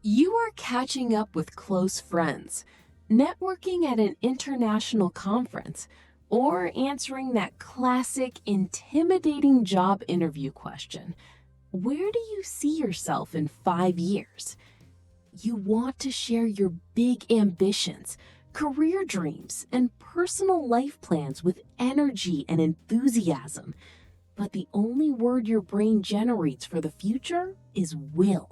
You are catching up with close friends, networking at an international conference, or answering that classic intimidating job interview question. Where do you see yourself in 5 years? You want to share your big ambitions, career dreams, and personal life plans with energy and enthusiasm. But the only word your brain generates for the future is will.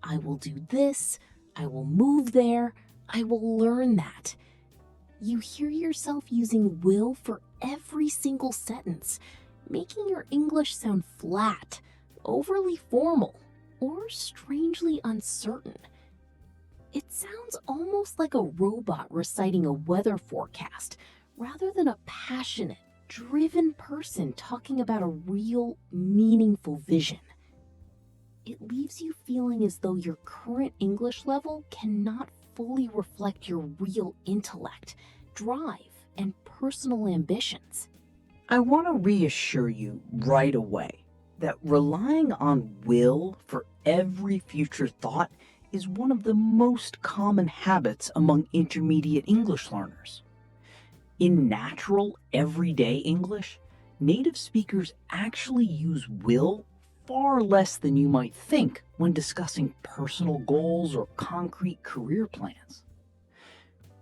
I will do this, I will move there, I will learn that. You hear yourself using will for every single sentence, making your English sound flat, overly formal, or strangely uncertain. It sounds almost like a robot reciting a weather forecast, rather than a passionate, driven person talking about a real, meaningful vision. It leaves you feeling as though your current English level cannot fully reflect your real intellect, drive, and personal ambitions. I want to reassure you right away that relying on will for every future thought is one of the most common habits among intermediate English learners. In natural, everyday English, native speakers actually use will far less than you might think when discussing personal goals or concrete career plans.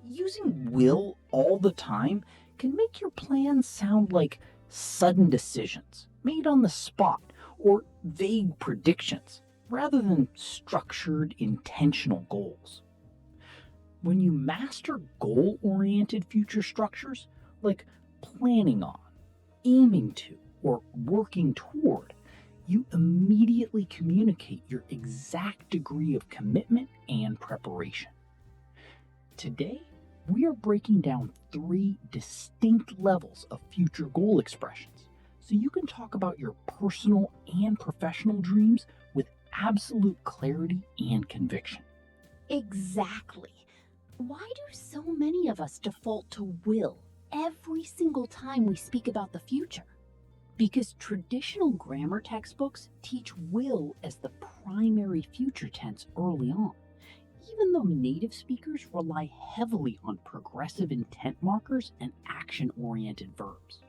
Using will all the time can make your plans sound like sudden decisions made on the spot or vague predictions rather than structured, intentional goals. When you master goal-oriented future structures, like planning on, aiming to, or working toward, you immediately communicate your exact degree of commitment and preparation. Today, we are breaking down 3 distinct levels of future goal expressions, so you can talk about your personal and professional dreams with absolute clarity and conviction. Exactly. Why do so many of us default to will every single time we speak about the future? Because traditional grammar textbooks teach will as the primary future tense early on, even though native speakers rely heavily on progressive intent markers and action-oriented verbs.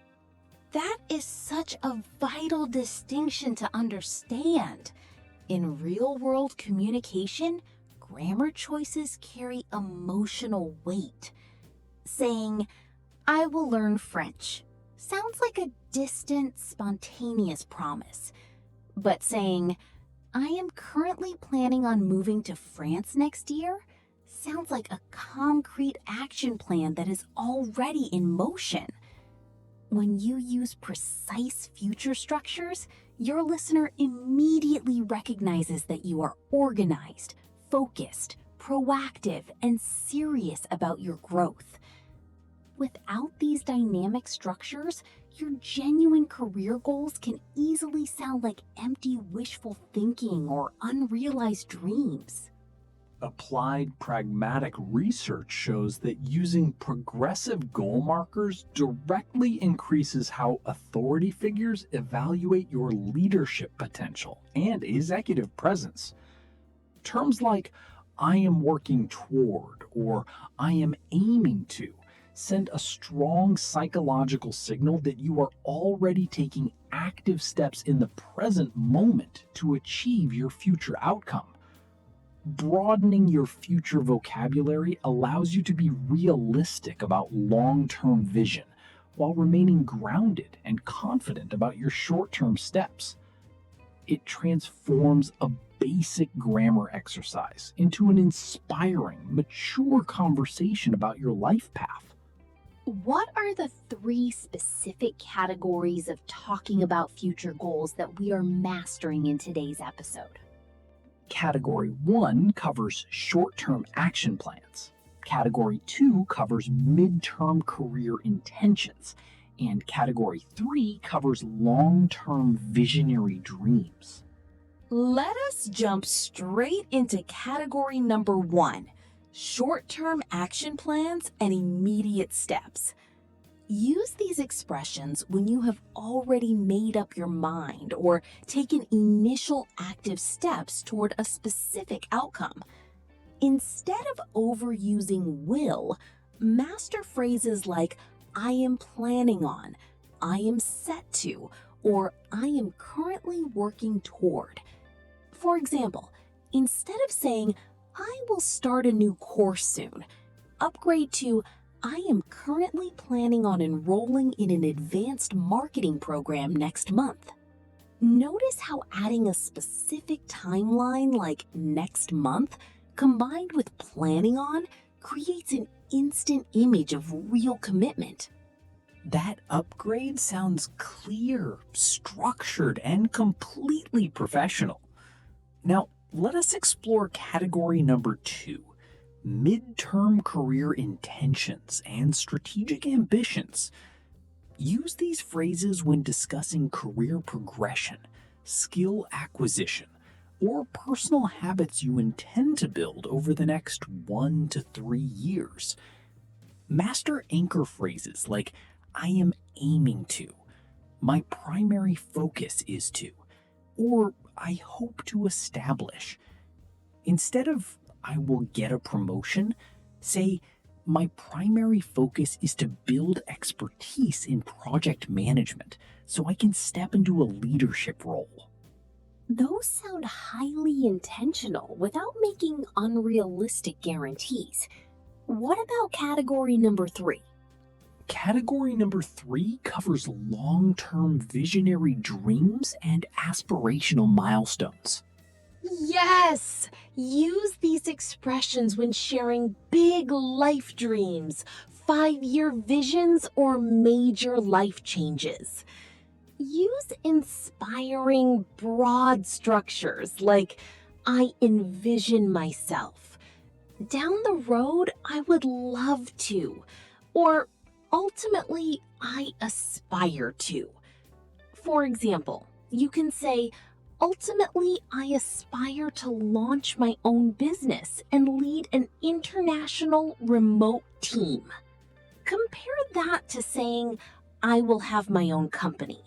That is such a vital distinction to understand. In real-world communication, grammar choices carry emotional weight. Saying, "I will learn French," sounds like a distant, spontaneous promise. But saying, "I am currently planning on moving to France next year," sounds like a concrete action plan that is already in motion. When you use precise future structures, your listener immediately recognizes that you are organized, focused, proactive, and serious about your growth. Without these dynamic structures, your genuine career goals can easily sound like empty wishful thinking or unrealized dreams. Applied pragmatic research shows that using progressive goal markers directly increases how authority figures evaluate your leadership potential and executive presence. Terms like "I am working toward" or "I am aiming to" send a strong psychological signal that you are already taking active steps in the present moment to achieve your future outcome. Broadening your future vocabulary allows you to be realistic about long-term vision while remaining grounded and confident about your short-term steps. It transforms a basic grammar exercise into an inspiring, mature conversation about your life path. What are the 3 specific categories of talking about future goals that we are mastering in today's episode? Category 1 covers short-term action plans. Category 2 covers mid-term career intentions. And Category 3 covers long-term visionary dreams. Let us jump straight into category number 1, short-term action plans and immediate steps. Use these expressions when you have already made up your mind or taken initial active steps toward a specific outcome. Instead of overusing will, master phrases like I am planning on, I am set to, or I am currently working toward. For example, instead of saying I will start a new course soon, upgrade to I am currently planning on enrolling in an advanced marketing program next month. Notice how adding a specific timeline like next month combined with planning on creates an instant image of real commitment. That upgrade sounds clear, structured, and completely professional. Now, let us explore category number 2, midterm career intentions and strategic ambitions. Use these phrases when discussing career progression, skill acquisition, or personal habits you intend to build over the next 1 to 3 years. Master anchor phrases like I am aiming to, my primary focus is to, or I hope to establish. Instead of I will get a promotion, say my primary focus is to build expertise in project management so I can step into a leadership role. Those sound highly intentional without making unrealistic guarantees. What about category number 3? Category number 3 covers long-term visionary dreams and aspirational milestones. Yes! Use these expressions when sharing big life dreams, 5-year visions, or major life changes. Use inspiring, broad structures like I envision myself. Down the road, I would love to. Or ultimately, I aspire to. For example, you can say, ultimately, I aspire to launch my own business and lead an international remote team. Compare that to saying, I will have my own company.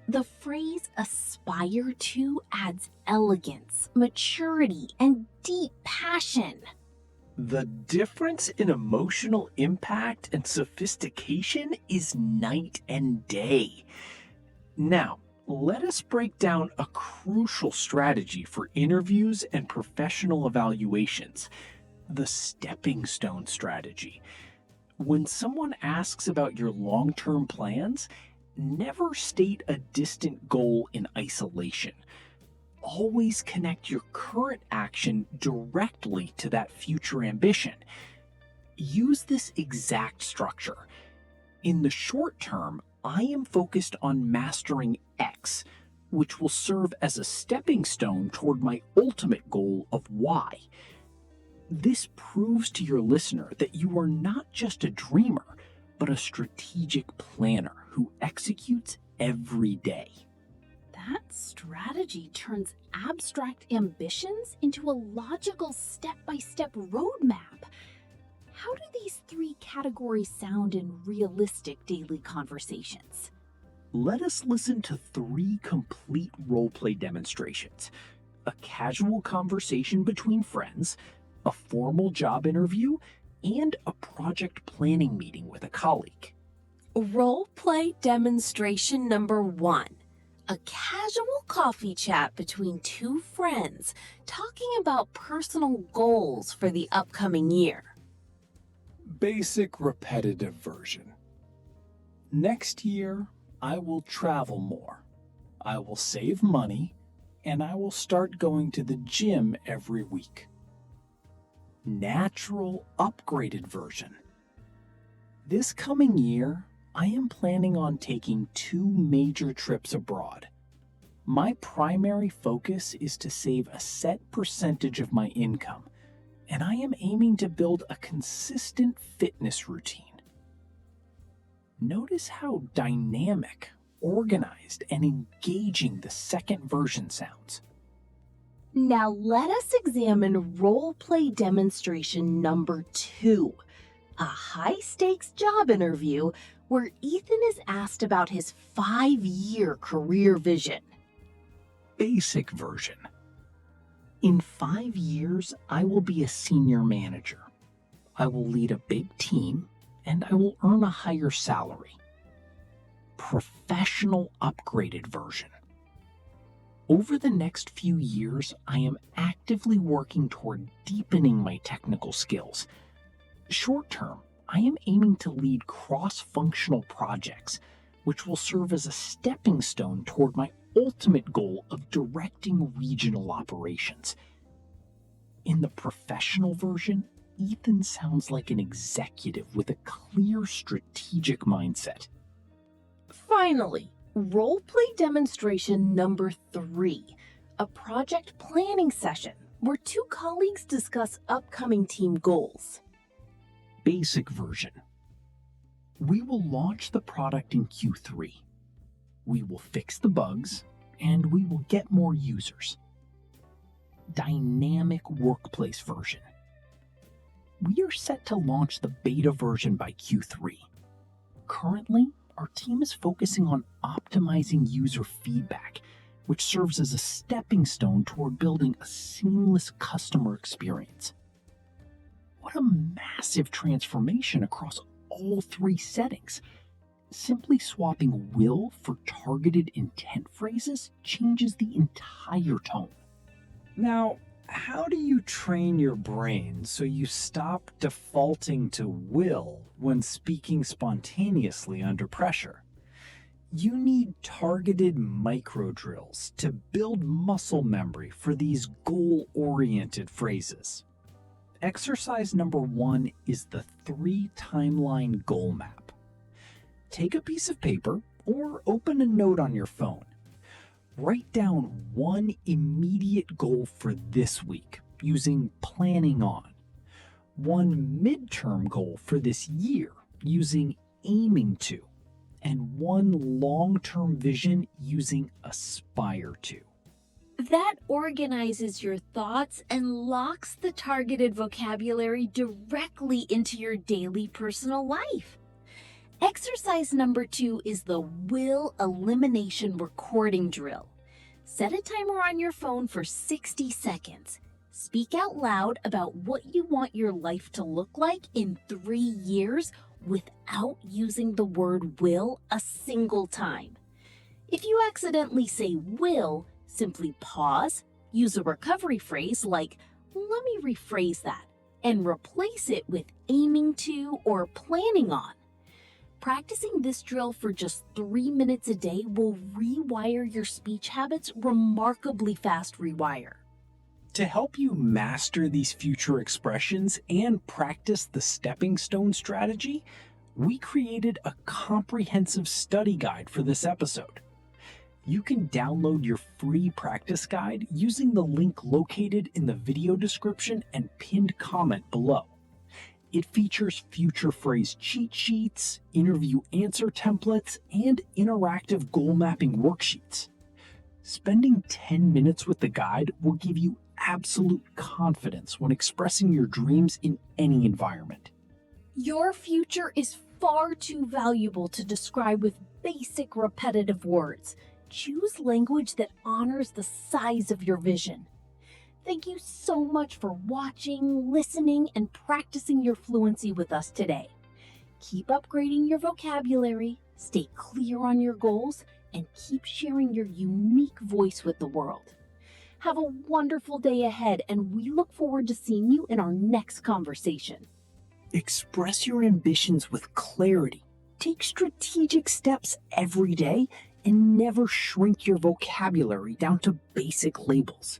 The phrase aspire to adds elegance, maturity, and deep passion. The difference in emotional impact and sophistication is night and day. Now, let us break down a crucial strategy for interviews and professional evaluations, the stepping stone strategy. When someone asks about your long-term plans, never state a distant goal in isolation. Always connect your current action directly to that future ambition. Use this exact structure. In the short term, I am focused on mastering X, which will serve as a stepping stone toward my ultimate goal of Y. This proves to your listener that you are not just a dreamer, but a strategic planner who executes every day. That strategy turns abstract ambitions into a logical step-by-step roadmap. How do these 3 categories sound in realistic daily conversations? Let us listen to 3 complete roleplay demonstrations: a casual conversation between friends, a formal job interview, and a project planning meeting with a colleague. Role play demonstration number 1. A casual coffee chat between 2 friends talking about personal goals for the upcoming year. Basic repetitive version. Next year, I will travel more. I will save money, and I will start going to the gym every week. Natural upgraded version. This coming year, I am planning on taking 2 major trips abroad. My primary focus is to save a set percentage of my income, and I am aiming to build a consistent fitness routine. Notice how dynamic, organized, and engaging the second version sounds. Now let us examine role play demonstration number 2. A high-stakes job interview where Ethan is asked about his 5-year career vision. Basic version. In 5 years, I will be a senior manager. I will lead a big team, and I will earn a higher salary. Professional upgraded version. Over the next few years, I am actively working toward deepening my technical skills. Short term, I am aiming to lead cross-functional projects, which will serve as a stepping stone toward my ultimate goal of directing regional operations. In the professional version, Ethan sounds like an executive with a clear strategic mindset. Finally, roleplay demonstration number 3, a project planning session where 2 colleagues discuss upcoming team goals. Basic version. We will launch the product in Q3. We will fix the bugs, and we will get more users. Dynamic workplace version. We are set to launch the beta version by Q3. Currently, our team is focusing on optimizing user feedback, which serves as a stepping stone toward building a seamless customer experience. What a massive transformation across all 3 settings. Simply swapping will for targeted intent phrases changes the entire tone. Now, how do you train your brain so you stop defaulting to will when speaking spontaneously under pressure? You need targeted micro drills to build muscle memory for these goal-oriented phrases. Exercise number 1 is the 3-timeline goal map. Take a piece of paper or open a note on your phone. Write down 1 immediate goal for this week using planning on, 1 midterm goal for this year using aiming to, and 1 long-term vision using aspire to. That organizes your thoughts and locks the targeted vocabulary directly into your daily personal life. Exercise number 2 is the will elimination recording drill. Set a timer on your phone for 60 seconds. Speak out loud about what you want your life to look like in 3 years without using the word will a single time. If you accidentally say will, simply pause, use a recovery phrase like, let me rephrase that, and replace it with aiming to or planning on. Practicing this drill for just 3 minutes a day will rewire your speech habits remarkably fast rewire. To help you master these future expressions and practice the stepping stone strategy, we created a comprehensive study guide for this episode. You can download your free practice guide using the link located in the video description and pinned comment below. It features future phrase cheat sheets, interview answer templates, and interactive goal mapping worksheets. Spending 10 minutes with the guide will give you absolute confidence when expressing your dreams in any environment. Your future is far too valuable to describe with basic repetitive words. Choose language that honors the size of your vision. Thank you so much for watching, listening, and practicing your fluency with us today. Keep upgrading your vocabulary, stay clear on your goals, and keep sharing your unique voice with the world. Have a wonderful day ahead, and we look forward to seeing you in our next conversation. Express your ambitions with clarity. Take strategic steps every day and never shrink your vocabulary down to basic labels.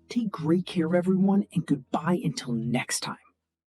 Take great care, everyone, and goodbye until next time.